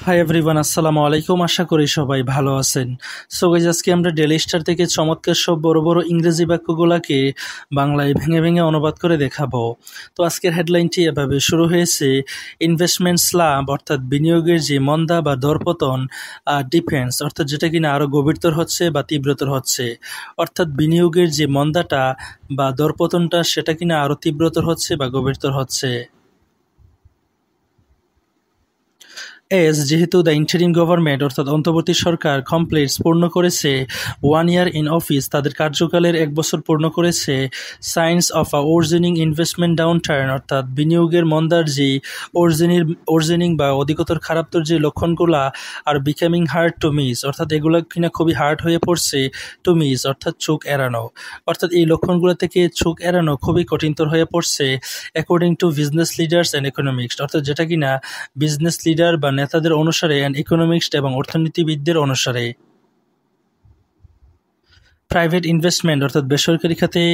Hi everyone, আসসালামু আলাইকুম। আশা করি সবাই ভালো আছেন। সো গাইজ, আজকে আমরা ডেইলি স্টার থেকে চমৎকার সব বড় বড় ইংরেজি বাক্যগুলোকে বাংলায় ভেঙে ভেঙে অনুবাদ করে দেখাবো। তো আজকের হেডলাইনটি এভাবে শুরু হয়েছে, ইনভেস্টমেন্ট স্ল্যাম্প অর্থাৎ বিনিয়োগের যে মন্দা বা দরপতন ডিফেন্স অর্থাৎ যেটা কিনা আরও গভীরতর হচ্ছে বা তীব্রতর হচ্ছে, অর্থাৎ বিনিয়োগের যে মন্দাটা বা দরপতনটা সেটা কিনা আরও তীব্রতর হচ্ছে বা গভীরতর হচ্ছে। যেহেতু দ্য ইন্টারিম গভর্নমেন্ট অর্থাৎ অন্তর্বর্তী সরকার কমপ্লিটস পূর্ণ করেছে 1 ইয়ার ইন অফিস, তাদের কার্যকালের 1 বছর পূর্ণ করেছে, signs of a worsening investment downturn অর্থাৎ বিনিয়োগের মন্দার যে অরিজিনিং বা অধিকতর খারাপতর যে লক্ষণগুলা are becoming hard to miss অর্থাৎ এগুলো কিনা খুবই হার্ড হয়ে পড়ছে টু মিস অর্থাৎ চোখ এড়ানো, অর্থাৎ এই লক্ষণগুলো থেকে চোখ এড়ানো খুবই কঠিনতর হয়ে পড়ছে according to business leaders and economics অর্থাৎ যেটা কিনা বিজনেস লিডার বা নেতাদের অনুসারে অ্যান্ড ইকোনমিক্স এবং অর্থনীতিবিদদের অনুসারে। প্রাইভেট ইনভেস্টমেন্ট অর্থাৎ বেসরকারি খাতে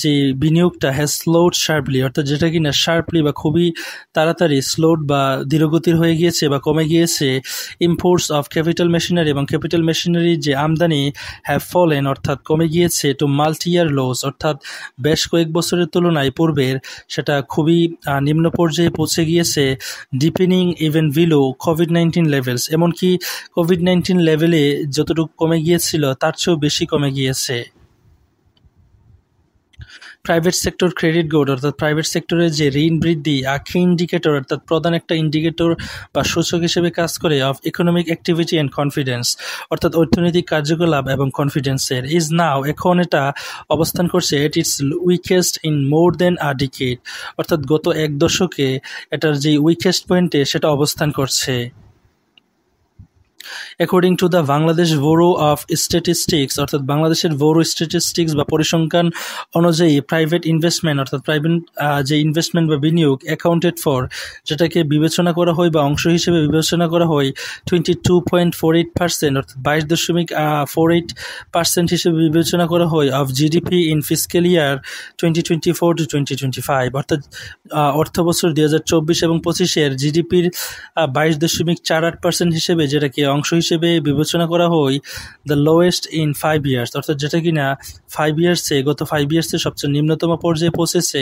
যে বিনিয়োগটা হ্যাজ স্লোড শার্পলি অর্থাৎ যেটা কিনা শার্পলি বা খুবই তাড়াতাড়ি স্লোড বা ধীরগতির হয়ে গিয়েছে বা কমে গিয়েছে। ইম্পোর্টস অফ ক্যাপিটাল মেশিনারি এবং ক্যাপিটাল মেশিনারি যে আমদানি হ্যাভ ফলেন অর্থাৎ কমে গিয়েছে টু মাল্টি ইয়ার লোস অর্থাৎ বেশ কয়েক বছরের তুলনায় পূর্বের সেটা খুবই নিম্ন পর্যায়ে পৌঁছে গিয়েছে। Deepening even below COVID-19 levels, এমনকি কোভিড-19 লেভেলে যতটুকু কমে গিয়েছিল তার চেয়েও বেশি কমে গিয়েছে। প্রাইভেট সেক্টর ক্রেডিট গ্রোথ অর্থাৎ প্রাইভেট সেক্টরের যে ঋণ বৃদ্ধি কি ইন্ডিকেটর অর্থাৎ প্রধান একটা ইন্ডিকেটর বা সূচক হিসেবে কাজ করে of economic activity and confidence অর্থাৎ অর্থনৈতিক কার্যকলাপ এবং কনফিডেন্সের ইজ নাও এখন এটা অবস্থান করছে at its weakest in more than a decade অর্থাৎ গত 1 দশকে এটার যে উইকেস্ট পয়েন্টে সেটা অবস্থান করছে। According to the Bangladesh bureau of statistics অর্থাৎ বাংলাদেশের ব্যুরো স্ট্যাটিস্টিক্স বা পরিসংখ্যান অনুযায়ী প্রাইভেট ইনভেস্টমেন্ট অর্থাৎ প্রাইভেট যে ইনভেস্টমেন্ট বা বিনিয়োগ অ্যাকাউন্টেড ফর যেটাকে বিবেচনা করা হয় বা অংশ হিসেবে বিবেচনা করা হয় 22.48% অর্থাৎ 22.48% হিসেবে বিবেচনা করা হয় of GDP in fiscal year 2024 to 2025 অর্থাৎ অর্থ বছর 2024 এবং 25-এর জিডিপির 22.48% হিসেবে যেটাকে অংশ হিসেবে বিবেচনা করা হয় দ্য লোয়েস্ট ইন 5 ইয়ার্স অর্থাৎ যেটা কিনা 5 ইয়ার্সে গত 5 ইয়ার্সে সবচেয়ে নিম্নতম পর্যায়ে পৌঁছেছে,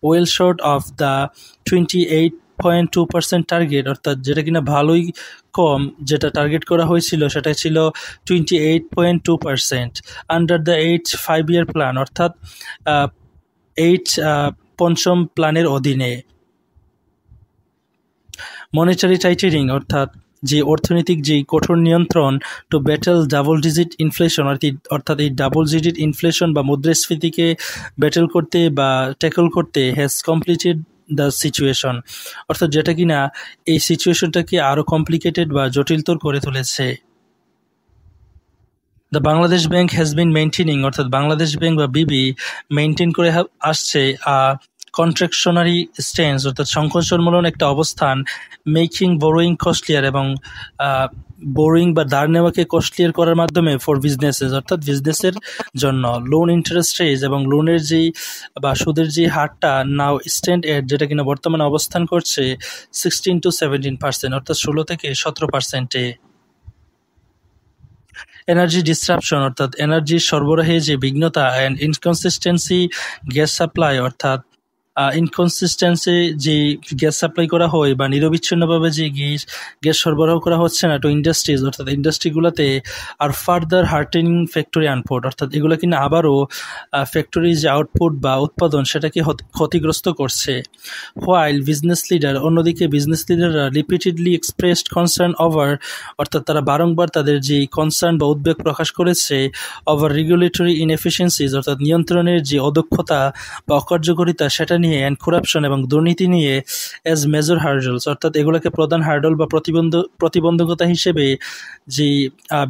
well short of the 28.2% target অর্থাৎ যেটা কিনা ভালোই কম, যেটা টার্গেট করা হয়েছিল সেটা ছিল 28.2% আন্ডার দ্য 5 ইয়ার প্ল্যান অর্থাৎ 8 পঞ্চম প্ল্যানের অধীনে। মনিটারি টাইটেনিং অর্থাৎ যে অর্থনৈতিক যে কঠোর নিয়ন্ত্রণ to battle double digit inflation অর্থাৎ এই ডাবল ডিজিট ইনফ্লেশন বা মুদ্রাস্ফীতিকে ব্যাটেল করতে বা ট্যাকল করতে হ্যাজ কমপ্লিটেড দ্য সিচুয়েশন অর্থাৎ যেটা কিনা এই সিচুয়েশনটাকে আরও কমপ্লিকেটেড বা জটিলতর করে তুলেছে। The Bangladesh bank has been maintaining অর্থাৎ বাংলাদেশ ব্যাংক বা বিবি মেনটেন করে আসছে কন্ট্রাকশনারি স্ট্যান্স অর্থাৎ সংকোচনমূলক একটা অবস্থান, মেকিং বোরোয়িং কস্টলিয়ার এবং বোরোয়িং বা ধার নেওয়াকে কস্টলিয়ার করার মাধ্যমে ফর বিজনেসেস অর্থাৎ বিজনেসের জন্য। লোন ইন্টারেস্ট রেট এবং লোনের যেই বা সুদের যে হারটা নাও স্ট্যান্ড এট যেটা কিনা বর্তমানে অবস্থান করছে 16 to 17% অর্থাৎ 16 থেকে 17%-এ। এনার্জি ডিসরাপশন অর্থাৎ এনার্জির সরবরাহে যে বিঘ্নতা অ্যান্ড ইনকনসিস্টেন্সি গ্যাস সাপ্লাই অর্থাৎ ইনকনসিস্টেন্সি যে গ্যাস সাপ্লাই করা হয় বা নিরবিচ্ছিন্নভাবে যে গ্যাস সরবরাহ করা হচ্ছে না টু ইন্ডাস্ট্রিজ অর্থাৎ ইন্ডাস্ট্রিগুলোতে আর ফার্দার হার্টেনিং ফ্যাক্টরি আনপুট অর্থাৎ এগুলো কিনা আবারও ফ্যাক্টরি যে আউটপুট বা উৎপাদন সেটাকে ক্ষতিগ্রস্ত করছে। হোয়াইল বিজনেস লিডার অন্যদিকে বিজনেস লিডাররা রিপিটেডলি এক্সপ্রেসড কনসার্ন ওভার অর্থাৎ তারা বারংবার তাদের যে কনসার্ন বা উদ্বেগ প্রকাশ করেছে ওভার রেগুলেটরি ইনএফিসিয়েন্সিজ অর্থাৎ নিয়ন্ত্রণের যে অদক্ষতা বা অকার্যকারিতা সেটা নিয়ে অ্যান্ড করাপশন এবং দুর্নীতি নিয়ে অ্যাজ মেজর হার্ডলস অর্থাৎ এগুলোকে প্রধান হার্ডল বা প্রতিবন্ধকতা হিসেবে যে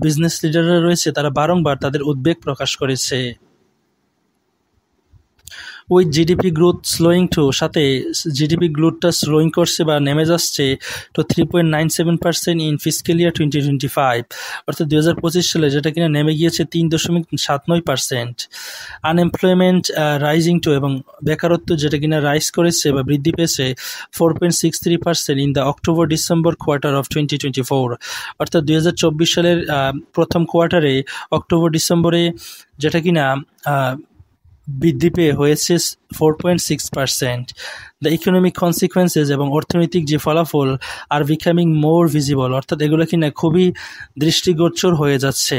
বিজনেস লিডাররা রয়েছে তারা বারংবার তাদের উদ্বেগ প্রকাশ করেছে। With GDP growth slowing too, সাথে জিডিপি গ্রোথটা স্লোয়িং করছে বা নেমে যাচ্ছে তো 3.97% ইন ফিসক্যাল ইয়ার 2025, অর্থাৎ 2025 সালে, যেটা কিনা নেমে গিয়েছে 3.79%। আনএমপ্লয়মেন্ট রাইজিং টু, এবং বেকারত্ব যেটা কিনা রাইজ করেছে বা বৃদ্ধি পেয়েছে 4.63% in the October December quarter of 2024, অর্থাৎ 2024 সালের প্রথম কোয়ার্টারে অক্টোবর ডিসেম্বরে যেটা কিনা বৃদ্ধি পেয়ে হয়েছে 4.6%। দ্য ইকোনমিক কনসিকুয়েন্সেস, এবং অর্থনৈতিক যে ফলাফল আর বিকামিং মোর ভিজিবল, অর্থাৎ এগুলো কিনা খুবই দৃষ্টিগোচর হয়ে যাচ্ছে।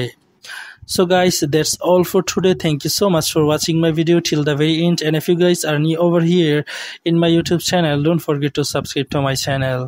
So guys, that's all for today. Thank you so much for watching my video till the very end, and if you guys are new over here in my YouTube channel, don't forget to subscribe to my channel.